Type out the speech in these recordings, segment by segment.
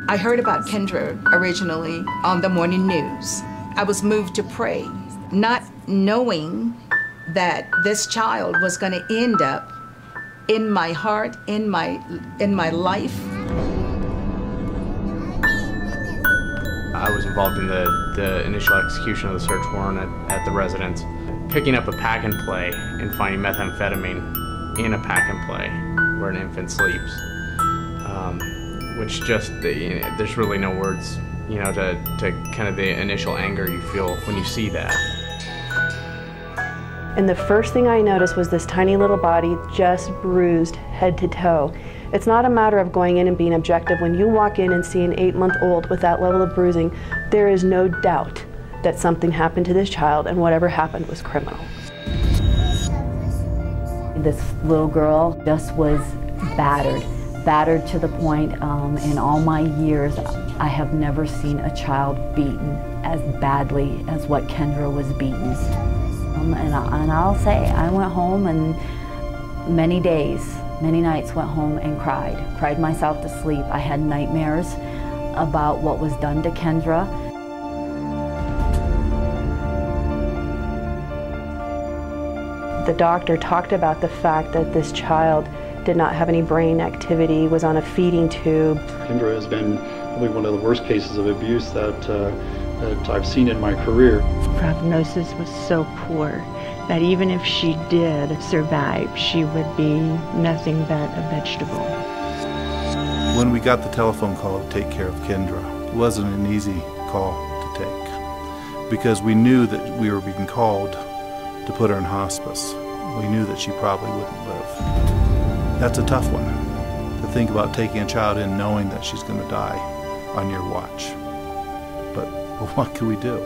I heard about Kyndra originally on the morning news. I was moved to pray, not knowing that this child was going to end up in my heart, in my life. I was involved in the initial execution of the search warrant at the residence. Picking up a pack and play and finding methamphetamine in a pack and play where an infant sleeps, which just, there's really no words, to kind of the initial anger you feel when you see that. And the first thing I noticed was this tiny little body just bruised head to toe. It's not a matter of going in and being objective. When you walk in and see an 8-month-old with that level of bruising, there is no doubt that something happened to this child, and whatever happened was criminal. This little girl just was battered to the point, in all my years, I have never seen a child beaten as badly as what Kyndra was beaten. And I'll say, I went home and many nights went home and cried myself to sleep. I had nightmares about what was done to Kyndra. The doctor talked about the fact that this child did not have any brain activity, was on a feeding tube. Kyndra has been probably one of the worst cases of abuse that I've seen in my career. The prognosis was so poor that even if she did survive, she would be nothing but a vegetable. When we got the telephone call to take care of Kyndra, it wasn't an easy call to take because we knew that we were being called to put her in hospice. We knew that she probably wouldn't live. That's a tough one, to think about taking a child in knowing that she's going to die on your watch. But what can we do?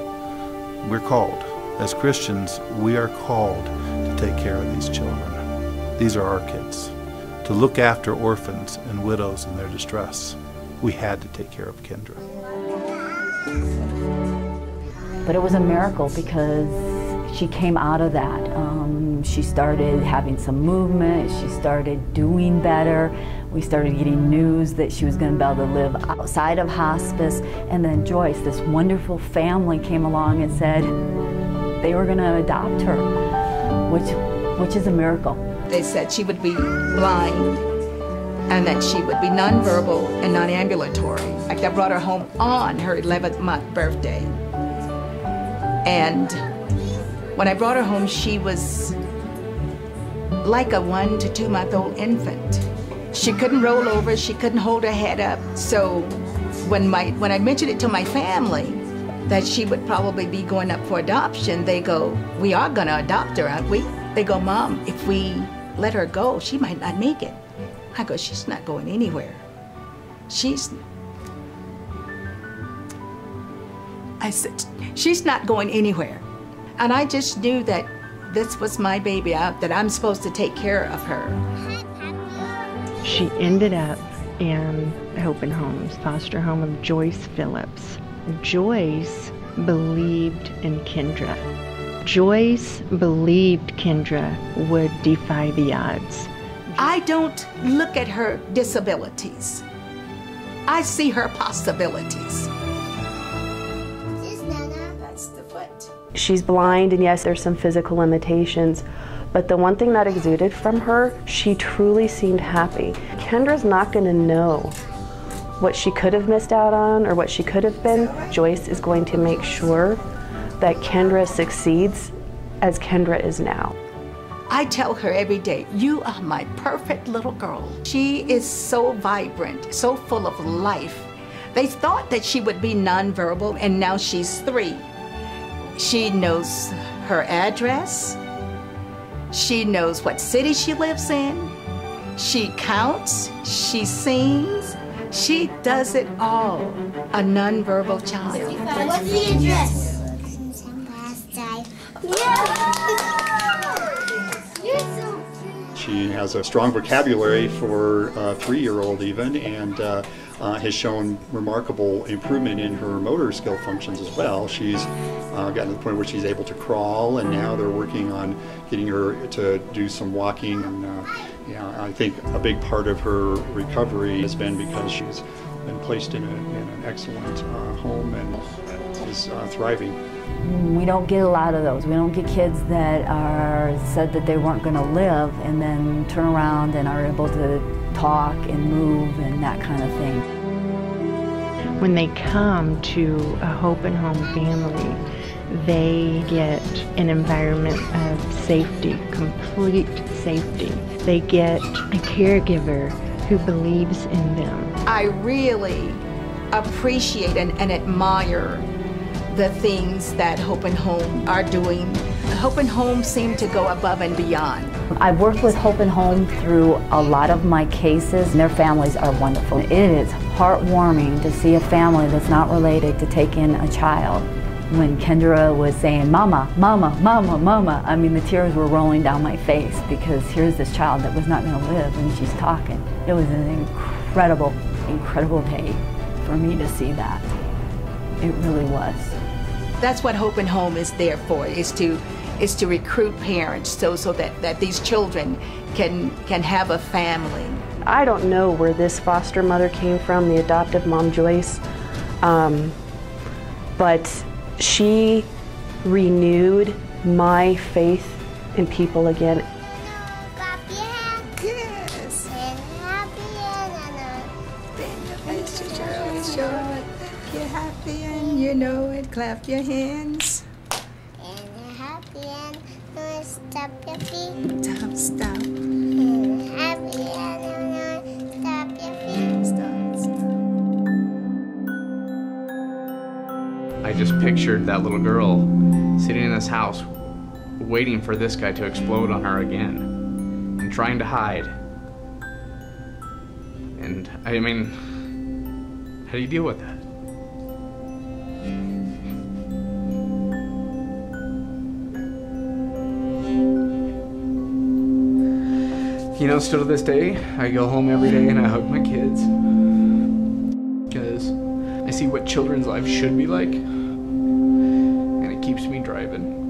We're called. As Christians, we are called to take care of these children. These are our kids. To look after orphans and widows in their distress. We had to take care of Kyndra. But it was a miracle because she came out of that. She started having some movement, she started doing better. We started getting news that she was going to be able to live outside of hospice. And then Joyce, this wonderful family, came along and said they were going to adopt her, which is a miracle. They said she would be blind and that she would be nonverbal and non-ambulatory. Like, I brought her home on her 11th-month birthday. And when I brought her home, she was like a 1 to 2 month old infant. She couldn't roll over, she couldn't hold her head up. So when I mentioned it to my family that she would probably be going up for adoption, they go, "We are gonna adopt her, aren't we?" They go, "Mom, if we let her go, she might not make it." I go, "She's not going anywhere. I said, "She's not going anywhere." And I just knew that this was my baby, that I'm supposed to take care of her. She ended up in Hope and Home's foster home of Joyce Phillips. Joyce believed in Kyndra. Joyce believed Kyndra would defy the odds. I don't look at her disabilities. I see her possibilities. That's the foot. She's blind, and yes, there's some physical limitations, but the one thing that exuded from her, she truly seemed happy. Kyndra's not going to know what she could have missed out on or what she could have been. Joyce is going to make sure that Kyndra succeeds as Kyndra is now. I tell her every day, "You are my perfect little girl." She is so vibrant, so full of life. They thought that she would be nonverbal, and now she's 3. She knows her address. She knows what city she lives in. She counts. She sings. She does it all. A nonverbal child. What's the address? She has a strong vocabulary for a 3-year-old even, and has shown remarkable improvement in her motor skill functions as well. She's gotten to the point where she's able to crawl, and now they're working on getting her to do some walking and Yeah, I think a big part of her recovery has been because she's been placed in an excellent home and is thriving. We don't get a lot of those. We don't get kids that are said that they weren't going to live and then turn around and are able to talk and move and that kind of thing. When they come to a Hope and Home family, they get an environment of safety, complete safety. They get a caregiver who believes in them. I really appreciate and admire the things that Hope and Home are doing. Hope and Home seem to go above and beyond. I've worked with Hope and Home through a lot of my cases, and their families are wonderful. It is heartwarming to see a family that's not related to take in a child. When Kyndra was saying, "Mama, Mama, Mama, Mama," I mean, the tears were rolling down my face because here's this child that was not going to live and she's talking. It was an incredible, incredible day for me to see that. It really was. That's what Hope and Home is there for, is to recruit parents so that these children can have a family. I don't know where this foster mother came from, the adoptive mom Joyce, but she renewed my faith in people again. Clap your hands. Yes. You're happy and you know it. Clap your hands. And you're happy and you know it. Stop your feet. Stop. And you're happy and you know it. Stop your feet. Stop. I just pictured that little girl sitting in this house waiting for this guy to explode on her again and trying to hide. And I mean, how do you deal with that? You know, still to this day, I go home every day and I hug my kids because I see what children's lives should be like, and it keeps me driving.